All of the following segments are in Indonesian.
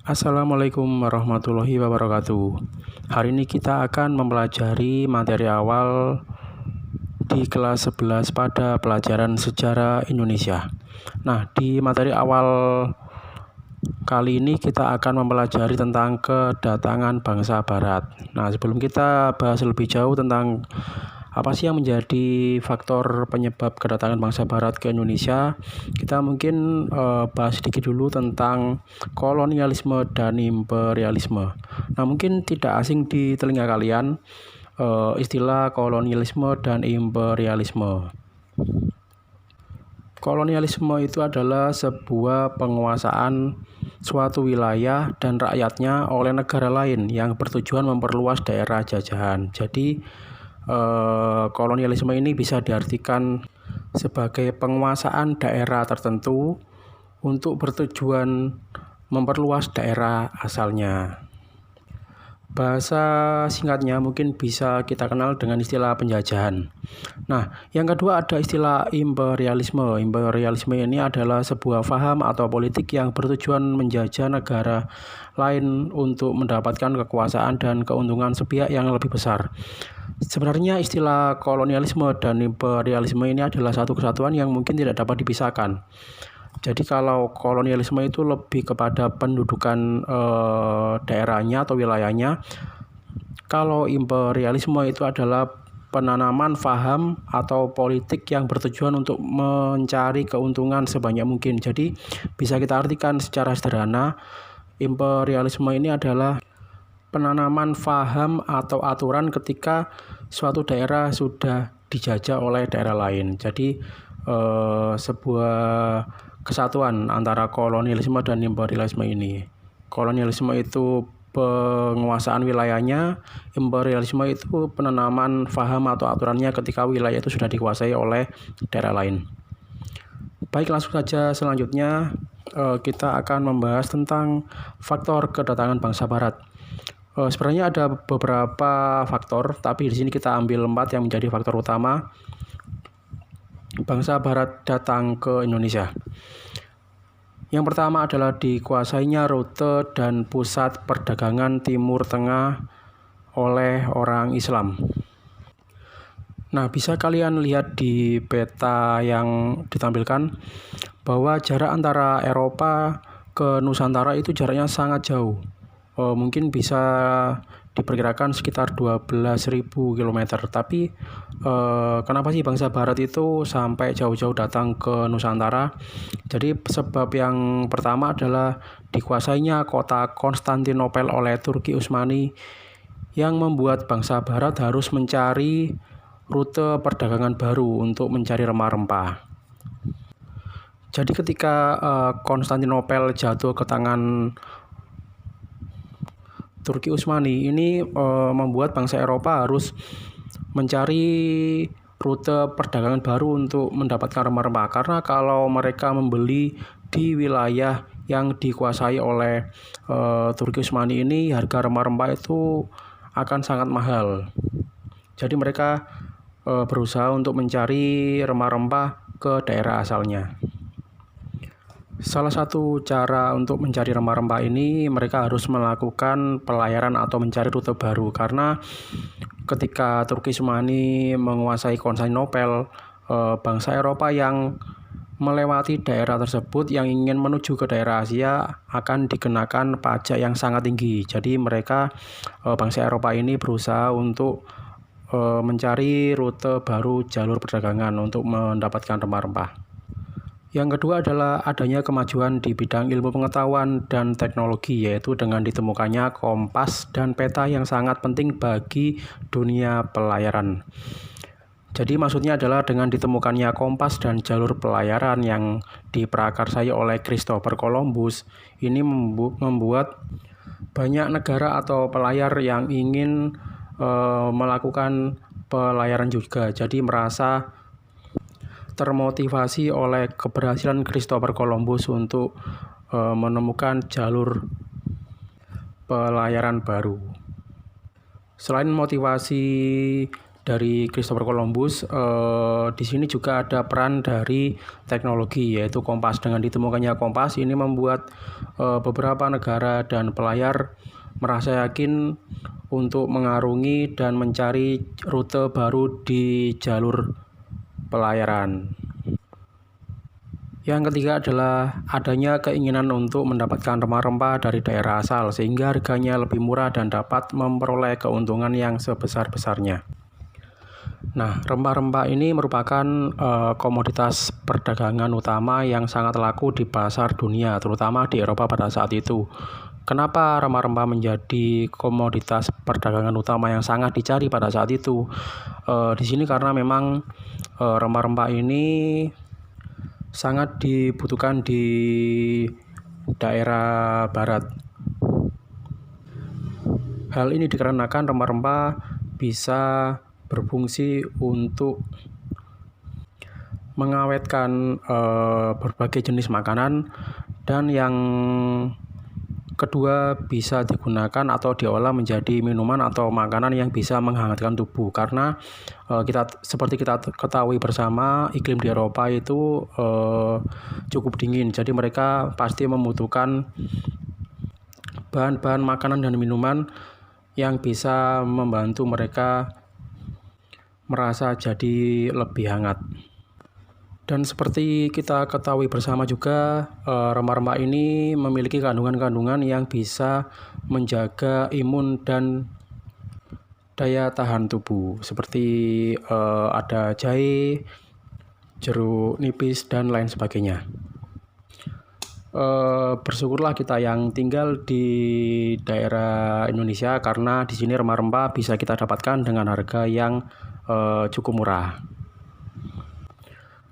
Assalamualaikum warahmatullahi wabarakatuh. Hari ini kita akan mempelajari materi awal di kelas 11 pada pelajaran sejarah Indonesia. Nah, di materi awal kali ini kita akan mempelajari tentang kedatangan bangsa Barat. Nah, sebelum kita bahas lebih jauh tentang apa sih yang menjadi faktor penyebab kedatangan bangsa Barat ke Indonesia, kita mungkin bahas sedikit dulu tentang kolonialisme dan imperialisme. Nah, mungkin tidak asing di telinga kalian istilah kolonialisme dan imperialisme. Kolonialisme itu adalah sebuah penguasaan suatu wilayah dan rakyatnya oleh negara lain yang bertujuan memperluas daerah jajahan. Jadi kolonialisme ini bisa diartikan sebagai penguasaan daerah tertentu untuk bertujuan memperluas daerah asalnya. Bahasa singkatnya mungkin bisa kita kenal dengan istilah penjajahan. Nah, yang kedua ada istilah imperialisme. Imperialisme ini adalah sebuah paham atau politik yang bertujuan menjajah negara lain untuk mendapatkan kekuasaan dan keuntungan sepihak yang lebih besar. Sebenarnya istilah kolonialisme dan imperialisme ini adalah satu kesatuan yang mungkin tidak dapat dipisahkan. Jadi kalau kolonialisme itu lebih kepada pendudukan daerahnya atau wilayahnya. Kalau imperialisme itu adalah penanaman paham atau politik yang bertujuan untuk mencari keuntungan sebanyak mungkin. Jadi bisa kita artikan secara sederhana, imperialisme ini adalah penanaman paham atau aturan ketika suatu daerah sudah dijajah oleh daerah lain. Jadi sebuah kesatuan antara kolonialisme dan imperialisme ini. Kolonialisme itu penguasaan wilayahnya, imperialisme itu penanaman paham atau aturannya ketika wilayah itu sudah dikuasai oleh daerah lain. Baik, langsung saja selanjutnya kita akan membahas tentang faktor kedatangan bangsa Barat. Sebenarnya ada beberapa faktor, tapi di sini kita ambil 4 yang menjadi faktor utama bangsa Barat datang ke Indonesia. Yang pertama adalah dikuasainya rute dan pusat perdagangan Timur Tengah oleh orang Islam. Nah, bisa kalian lihat di peta yang ditampilkan bahwa jarak antara Eropa ke Nusantara itu jaraknya sangat jauh. Mungkin bisa diperkirakan sekitar 12.000 km. Tapi kenapa sih bangsa Barat itu sampai jauh-jauh datang ke Nusantara? Jadi sebab yang pertama adalah dikuasainya kota Konstantinopel oleh Turki Utsmani yang membuat bangsa Barat harus mencari rute perdagangan baru untuk mencari rempah-rempah. Jadi ketika Konstantinopel jatuh ke tangan Turki Utsmani, ini membuat bangsa Eropa harus mencari rute perdagangan baru untuk mendapatkan rempah-rempah. Karena kalau mereka membeli di wilayah yang dikuasai oleh Turki Utsmani ini, harga rempah-rempah itu akan sangat mahal. Jadi mereka berusaha untuk mencari rempah-rempah ke daerah asalnya. Salah satu cara untuk mencari rempah-rempah ini, mereka harus melakukan pelayaran atau mencari rute baru. Karena ketika Turki Utsmani menguasai Konstantinopel, bangsa Eropa yang melewati daerah tersebut yang ingin menuju ke daerah Asia akan dikenakan pajak yang sangat tinggi. Jadi mereka, bangsa Eropa ini berusaha untuk mencari rute baru jalur perdagangan untuk mendapatkan rempah-rempah. Yang kedua adalah adanya kemajuan di bidang ilmu pengetahuan dan teknologi, yaitu dengan ditemukannya kompas dan peta yang sangat penting bagi dunia pelayaran. Jadi maksudnya adalah dengan ditemukannya kompas dan jalur pelayaran yang diprakarsai oleh Christopher Columbus, ini membuat banyak negara atau pelayar yang ingin melakukan pelayaran juga. Jadi merasa termotivasi oleh keberhasilan Christopher Columbus untuk menemukan jalur pelayaran baru. Selain motivasi dari Christopher Columbus, di sini juga ada peran dari teknologi, yaitu kompas. Dengan ditemukannya kompas, ini membuat beberapa negara dan pelayar merasa yakin untuk mengarungi dan mencari rute baru di jalur pelayaran. Yang ketiga adalah adanya keinginan untuk mendapatkan rempah-rempah dari daerah asal sehingga harganya lebih murah dan dapat memperoleh keuntungan yang sebesar-besarnya. Nah, rempah-rempah ini merupakan komoditas perdagangan utama yang sangat laku di pasar dunia, terutama di Eropa pada saat itu. Kenapa rempah-rempah menjadi komoditas perdagangan utama yang sangat dicari pada saat itu? Di sini karena memang rempah-rempah ini sangat dibutuhkan di daerah barat. Hal ini dikarenakan rempah-rempah bisa berfungsi untuk mengawetkan berbagai jenis makanan, dan yang kedua bisa digunakan atau diolah menjadi minuman atau makanan yang bisa menghangatkan tubuh. Karena seperti kita ketahui bersama, iklim di Eropa itu cukup dingin. Jadi mereka pasti membutuhkan bahan-bahan makanan dan minuman yang bisa membantu mereka merasa jadi lebih hangat. Dan seperti kita ketahui bersama juga, rempah-rempah ini memiliki kandungan-kandungan yang bisa menjaga imun dan daya tahan tubuh. Seperti ada jahe, jeruk nipis, dan lain sebagainya. Bersyukurlah kita yang tinggal di daerah Indonesia, karena di sini rempah-rempah bisa kita dapatkan dengan harga yang cukup murah.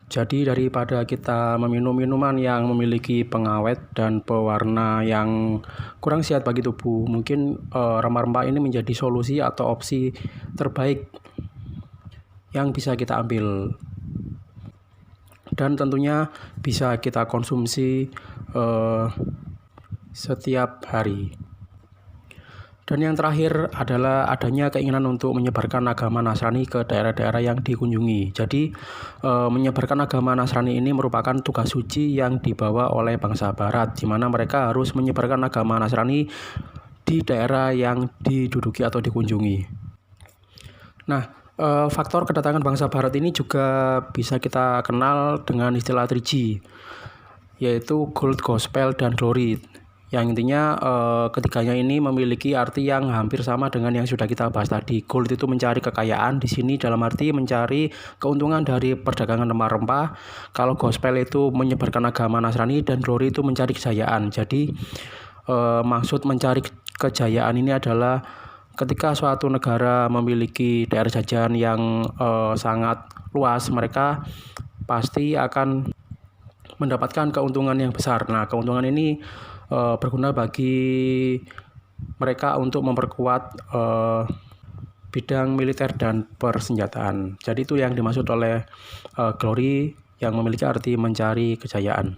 Jadi daripada kita meminum minuman yang memiliki pengawet dan pewarna yang kurang sehat bagi tubuh, mungkin rempah-rempah ini menjadi solusi atau opsi terbaik yang bisa kita ambil. Dan tentunya bisa kita konsumsi setiap hari. Dan yang terakhir adalah adanya keinginan untuk menyebarkan agama Nasrani ke daerah-daerah yang dikunjungi. Jadi menyebarkan agama Nasrani ini merupakan tugas suci yang dibawa oleh bangsa Barat, di mana mereka harus menyebarkan agama Nasrani di daerah yang diduduki atau dikunjungi. Nah, faktor kedatangan bangsa Barat ini juga bisa kita kenal dengan istilah 3G, yaitu Gold, Gospel, dan Glory. Yang intinya ketiganya ini memiliki arti yang hampir sama dengan yang sudah kita bahas tadi. Gold itu mencari kekayaan, di sini dalam arti mencari keuntungan dari perdagangan rempah-rempah. Kalau gospel itu menyebarkan agama Nasrani, dan glory itu mencari kejayaan. Jadi maksud mencari kejayaan ini adalah ketika suatu negara memiliki daerah jajahan yang sangat luas, mereka pasti akan mendapatkan keuntungan yang besar. Nah, keuntungan ini berguna bagi mereka untuk memperkuat bidang militer dan persenjataan. Jadi itu yang dimaksud oleh glory, yang memiliki arti mencari kejayaan.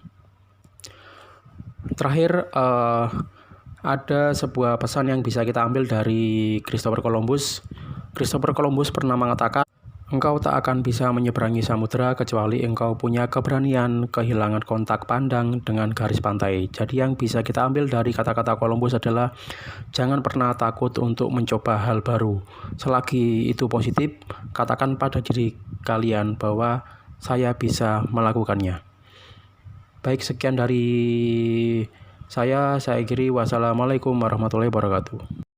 Terakhir, ada sebuah pesan yang bisa kita ambil dari Christopher Columbus. Christopher Columbus pernah mengatakan, "Engkau tak akan bisa menyeberangi samudera kecuali engkau punya keberanian kehilangan kontak pandang dengan garis pantai." Jadi yang bisa kita ambil dari kata-kata Columbus adalah jangan pernah takut untuk mencoba hal baru. Selagi itu positif, katakan pada diri kalian bahwa saya bisa melakukannya. Baik, sekian dari saya akhiri. Wassalamualaikum warahmatullahi wabarakatuh.